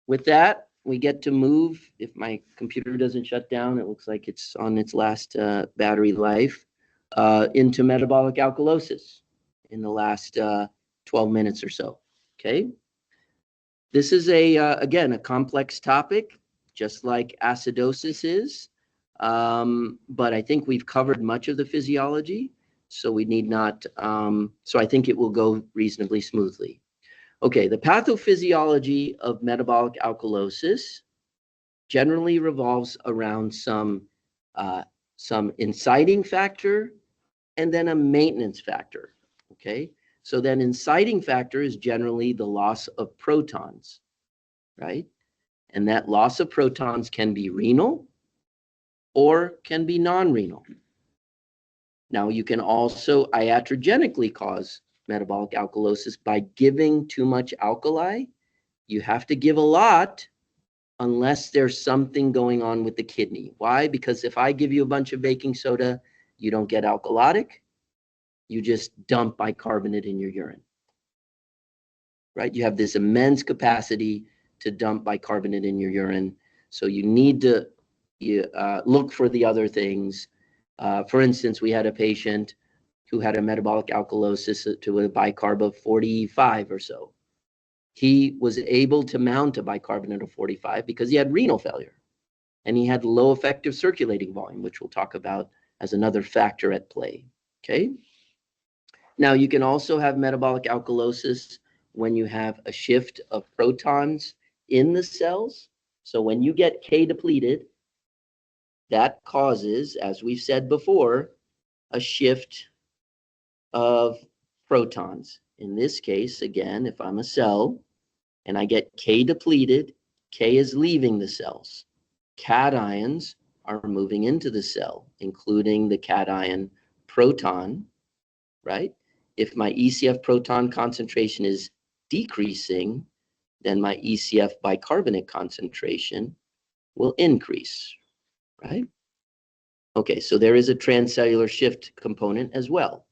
With that, we get to move, if my computer doesn't shut down, it looks like it's on its last battery life, into metabolic alkalosis in the last 12 minutes or so. Okay. This is again, a complex topic, just like acidosis is. But I think we've covered much of the physiology, so we need not, so I think it will go reasonably smoothly. Okay, the pathophysiology of metabolic alkalosis generally revolves around some inciting factor and then a maintenance factor. Okay, so then inciting factor is generally the loss of protons, right? And that loss of protons can be renal or can be non-renal. Now, you can also iatrogenically cause metabolic alkalosis by giving too much alkali. You have to give a lot unless there's something going on with the kidney. Why? Because if I give you a bunch of baking soda, you don't get alkalotic. You just dump bicarbonate in your urine, right? You have this immense capacity to dump bicarbonate in your urine. So you need to look for the other things. For instance, we had a patient who had a metabolic alkalosis to a bicarb of 45 or so. He was able to mount a bicarbonate of 45 because he had renal failure and he had low effective circulating volume, which we'll talk about as another factor at play. Okay. Now, you can also have metabolic alkalosis when you have a shift of protons in the cells. So when you get K depleted, that causes, as we've said before, a shift of protons. In this case, again, if I'm a cell and I get K depleted, K is leaving the cells. Cations are moving into the cell, including the cation proton, right? If my ECF proton concentration is decreasing, then my ECF bicarbonate concentration will increase, right? Okay, so there is a transcellular shift component as well.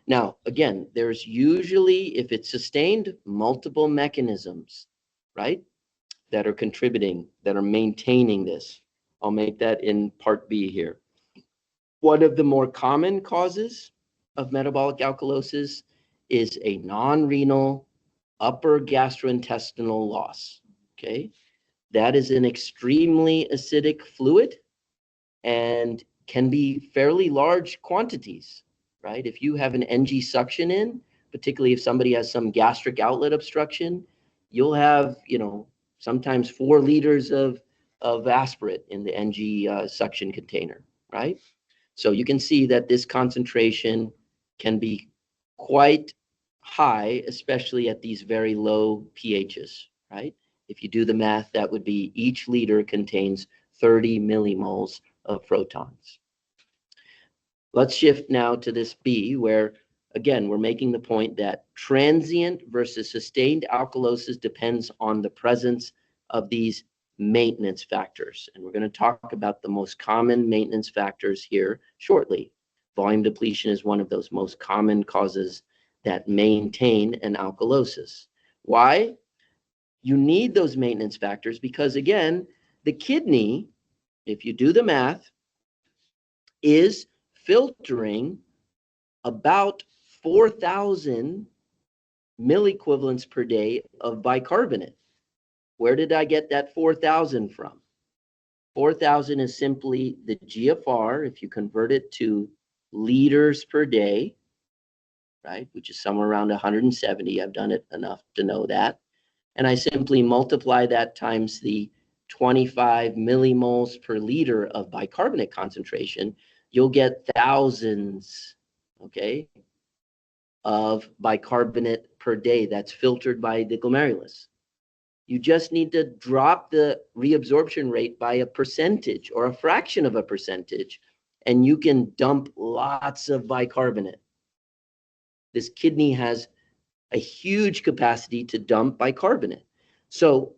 Now, again, there's usually, if it's sustained, multiple mechanisms, right, that are contributing, that are maintaining this. I'll make that in part B here. One of the more common causes of metabolic alkalosis is a non-renal upper gastrointestinal loss, okay? That is an extremely acidic fluid and can be fairly large quantities, right? If you have an NG suction in, particularly if somebody has some gastric outlet obstruction, you'll have, sometimes 4 liters of aspirate in the NG suction container, right? So you can see that this concentration can be quite high, especially at these very low pHs, right? If you do the math, that would be each liter contains 30 millimoles of protons. Let's shift now to this B, where, again, we're making the point that transient versus sustained alkalosis depends on the presence of these maintenance factors. And we're going to talk about the most common maintenance factors here shortly. Volume depletion is one of those most common causes that maintain an alkalosis. Why? You need those maintenance factors because, again, the kidney, if you do the math, is filtering about 4,000 milliequivalents per day of bicarbonate. Where did I get that 4,000 from? 4,000 is simply the GFR, if you convert it to liters per day, right, which is somewhere around 170. I've done it enough to know that. And I simply multiply that times the 25 millimoles per liter of bicarbonate concentration, you'll get thousands, okay, of bicarbonate per day that's filtered by the glomerulus. You just need to drop the reabsorption rate by a percentage or a fraction of a percentage, and you can dump lots of bicarbonate. This kidney has a huge capacity to dump bicarbonate. So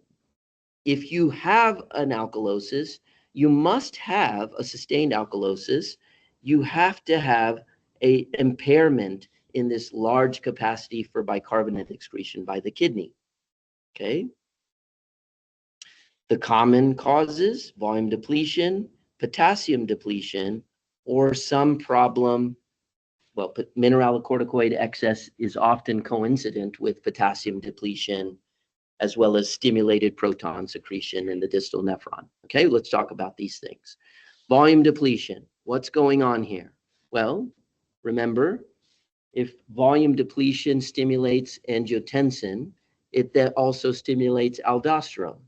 if you have an alkalosis, you must have a sustained alkalosis. You have to have an impairment in this large capacity for bicarbonate excretion by the kidney. Okay. The common causes: volume depletion, potassium depletion, or some problem. Well, mineralocorticoid excess is often coincident with potassium depletion, as well as stimulated proton secretion in the distal nephron. Okay, let's talk about these things. Volume depletion. What's going on here? Well, remember, if volume depletion stimulates angiotensin, it then also stimulates aldosterone.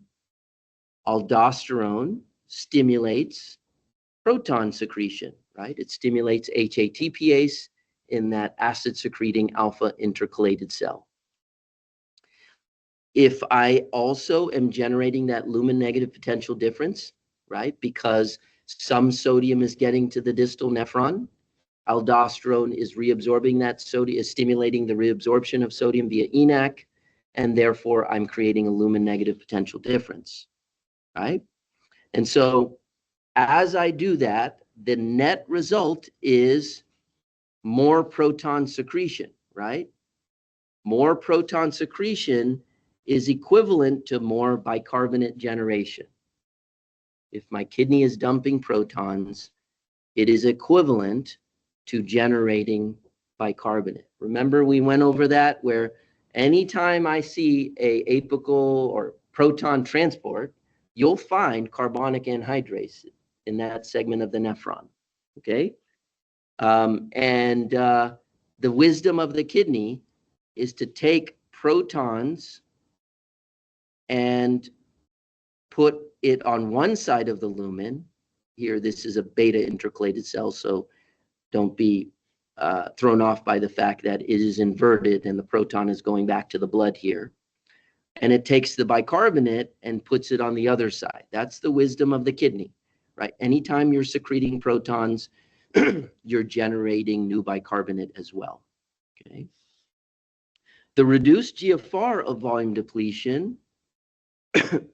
Aldosterone stimulates proton secretion, right? It stimulates HATPase in that acid-secreting alpha intercalated cell. If I also am generating that lumen negative potential difference, right, because some sodium is getting to the distal nephron, aldosterone is reabsorbing that sodium, is stimulating the reabsorption of sodium via ENaC, and therefore I'm creating a lumen negative potential difference, right? And so as I do that, the net result is more proton secretion, right? More proton secretion is equivalent to more bicarbonate generation. If my kidney is dumping protons, it is equivalent to generating bicarbonate. Remember, we went over that, where anytime I see a apical or proton transport, you'll find carbonic anhydrase in that segment of the nephron. Okay? The wisdom of the kidney is to take protons and put it on one side of the lumen. Here, this is a beta intercalated cell, so don't be thrown off by the fact that it is inverted and the proton is going back to the blood here. And it takes the bicarbonate and puts it on the other side. That's the wisdom of the kidney, right? Anytime you're secreting protons, you're generating new bicarbonate as well, okay? The reduced GFR of volume depletion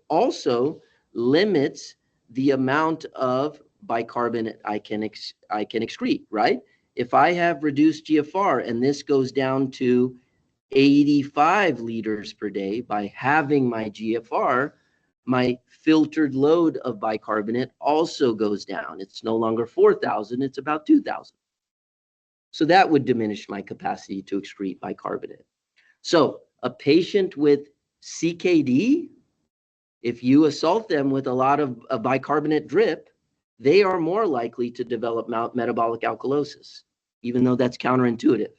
also limits the amount of bicarbonate I can excrete, right? If I have reduced GFR and this goes down to 85 liters per day, by having my GFR, my filtered load of bicarbonate also goes down. It's no longer 4,000, it's about 2,000. So that would diminish my capacity to excrete bicarbonate. So a patient with CKD, if you assault them with a lot of bicarbonate drip, they are more likely to develop metabolic alkalosis, even though that's counterintuitive,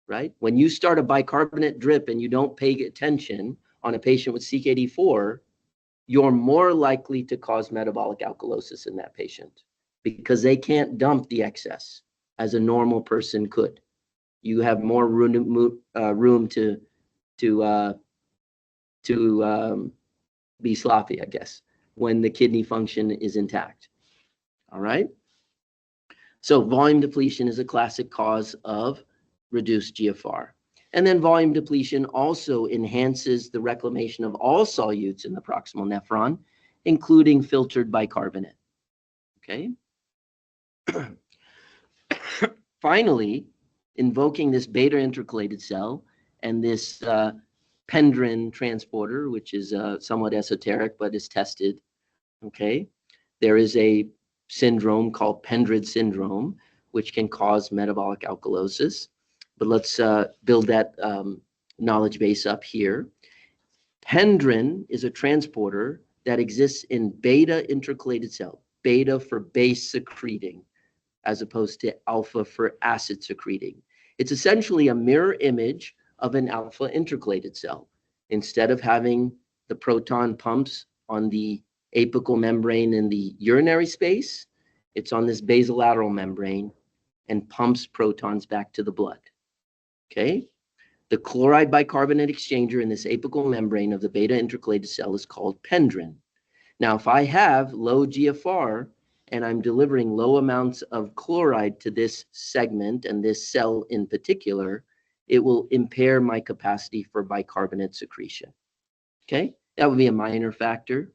right? When you start a bicarbonate drip and you don't pay attention on a patient with CKD4, you're more likely to cause metabolic alkalosis in that patient because they can't dump the excess as a normal person could. You have more room to be sloppy, I guess, when the kidney function is intact. All right. So volume depletion is a classic cause of reduced GFR. And then volume depletion also enhances the reclamation of all solutes in the proximal nephron, including filtered bicarbonate. Okay. Finally, invoking this beta intercalated cell and this pendrin transporter, which is somewhat esoteric but is tested. Okay, there is a syndrome called Pendrid syndrome, which can cause metabolic alkalosis. But let's build that knowledge base up here. Pendrin is a transporter that exists in beta intercalated cell, beta for base secreting, as opposed to alpha for acid secreting. It's essentially a mirror image of an alpha intercalated cell. Instead of having the proton pumps on the apical membrane in the urinary space, it's on this basolateral membrane and pumps protons back to the blood. Okay? The chloride bicarbonate exchanger in this apical membrane of the beta intercalated cell is called pendrin. Now, if I have low GFR and I'm delivering low amounts of chloride to this segment and this cell in particular, it will impair my capacity for bicarbonate secretion. Okay? That would be a minor factor.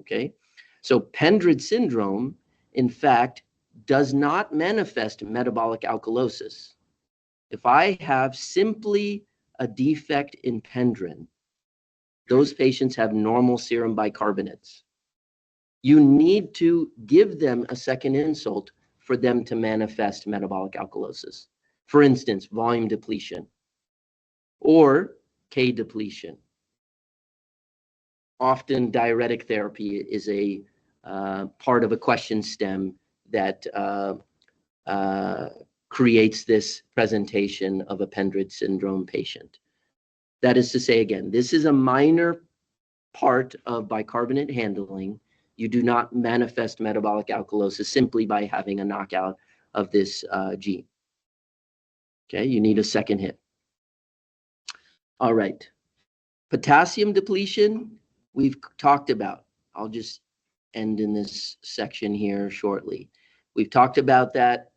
Okay? So Pendrid syndrome, in fact, does not manifest metabolic alkalosis. If I have simply a defect in pendrin, those patients have normal serum bicarbonates. You need to give them a second insult for them to manifest metabolic alkalosis. For instance, volume depletion or K depletion. Often diuretic therapy is a part of a question stem that creates this presentation of a Pendred syndrome patient. That is to say, again, this is a minor part of bicarbonate handling. You do not manifest metabolic alkalosis simply by having a knockout of this gene. Okay, you need a second hit. All right. Potassium depletion, we've talked about. I'll just end in this section here shortly. We've talked about that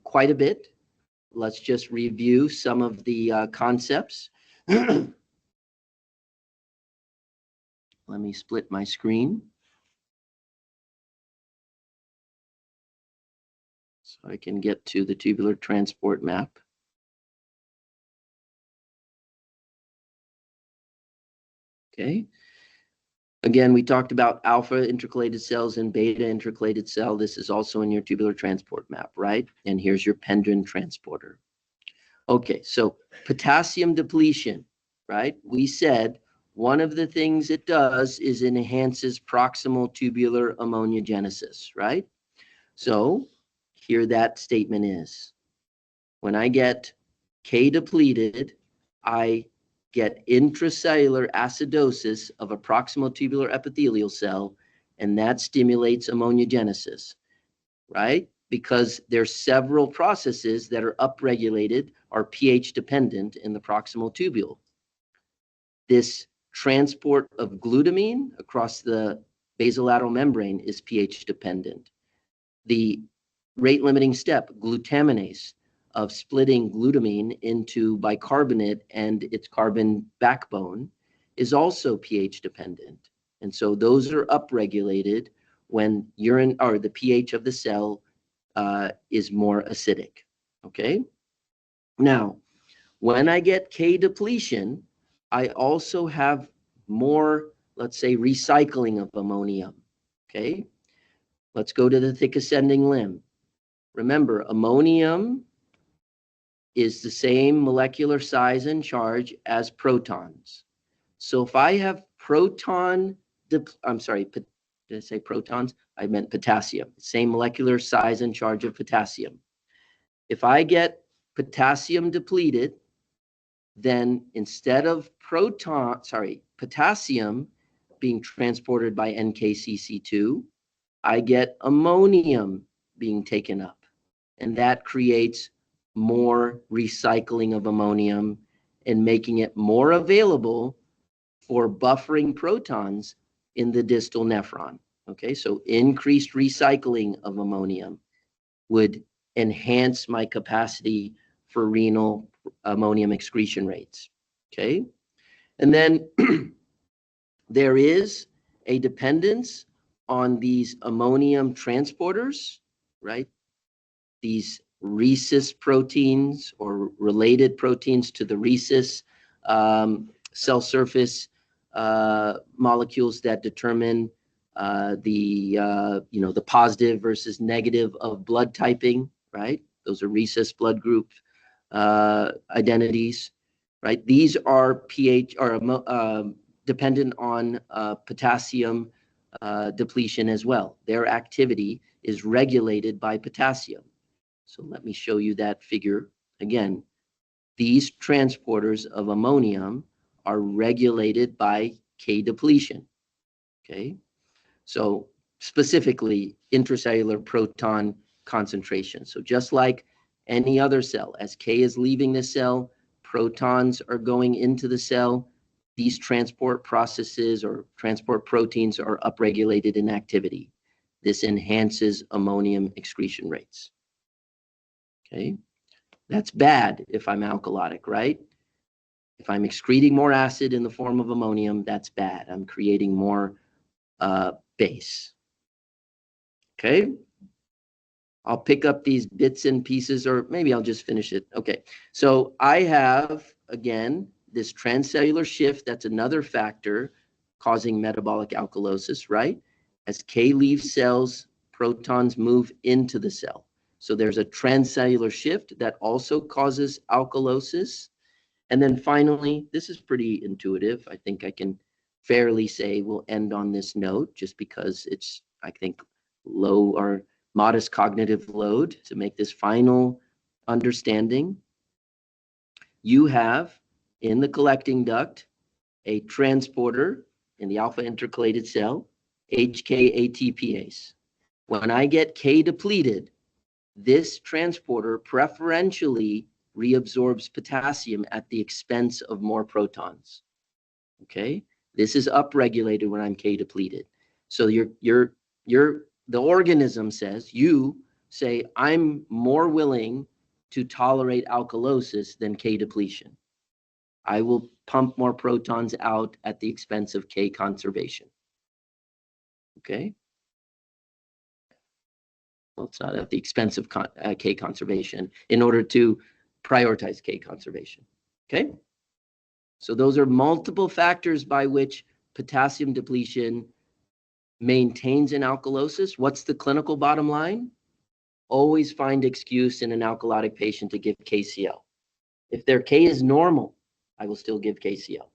quite a bit. Let's just review some of the concepts. Let me split my screen so I can get to the tubular transport map. Okay. Again, we talked about alpha intercalated cells and beta intercalated cell. This is also in your tubular transport map, right? And here's your pendrin transporter. Okay, so potassium depletion, right? We said one of the things it does is it enhances proximal tubular ammonogenesis, right? So here that statement is. When I get K depleted, I get intracellular acidosis of a proximal tubular epithelial cell, and that stimulates ammonogenesis, right? Because there's several processes that are upregulated or pH dependent in the proximal tubule. This transport of glutamine across the basolateral membrane is pH dependent. The rate limiting step, glutaminase, of splitting glutamine into bicarbonate and its carbon backbone is also pH dependent. And so those are upregulated when urine or the pH of the cell is more acidic. Okay. Now, when I get K depletion, I also have more, let's say, recycling of ammonium. Okay. Let's go to the thick ascending limb. Remember, ammonium is the same molecular size and charge as protons. So if I have proton, I'm sorry, did I say protons? I meant potassium, same molecular size and charge of potassium. If I get potassium depleted, then instead of potassium being transported by NKCC2, I get ammonium being taken up. And that creates more recycling of ammonium and making it more available for buffering protons in the distal nephron. Okay, so increased recycling of ammonium would enhance my capacity for renal ammonium excretion rates. Okay, and then there is a dependence on these ammonium transporters, right? These rhesus proteins or related proteins to the rhesus cell surface molecules that determine the positive versus negative of blood typing, right? Those are rhesus blood group identities, right? These are pH or dependent on potassium depletion as well. Their activity is regulated by potassium. So let me show you that figure again. These transporters of ammonium are regulated by K depletion. Okay, so specifically intracellular proton concentration. So just like any other cell, as K is leaving the cell, protons are going into the cell. These transport processes or transport proteins are upregulated in activity. This enhances ammonium excretion rates. Okay, that's bad if I'm alkalotic, right? If I'm excreting more acid in the form of ammonium, that's bad. I'm creating more base. Okay, I'll pick up these bits and pieces, or maybe I'll just finish it. Okay, so I have, again, this transcellular shift, that's another factor causing metabolic alkalosis, right? As K leaves cells, protons move into the cell. So there's a transcellular shift that also causes alkalosis. And then finally, this is pretty intuitive. I think I can fairly say we'll end on this note just because it's, I think, low or modest cognitive load to make this final understanding. You have in the collecting duct a transporter in the alpha intercalated cell, HK-ATPase. When I get K depleted, this transporter preferentially reabsorbs potassium at the expense of more protons. Okay, this is upregulated when I'm K depleted. So the organism says, you say, I'm more willing to tolerate alkalosis than K depletion. I will pump more protons out at the expense of K conservation. Okay. Well, it's not at the expense of K conservation in order to prioritize K conservation. Okay. So those are multiple factors by which potassium depletion maintains an alkalosis. What's the clinical bottom line? Always find excuse in an alkalotic patient to give KCl. If their K is normal, I will still give KCl.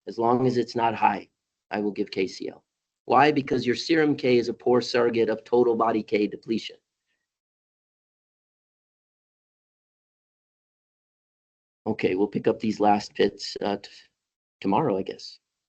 As long as it's not high, I will give KCl. Why? Because your serum K is a poor surrogate of total body K depletion. Okay, we'll pick up these last bits tomorrow, I guess.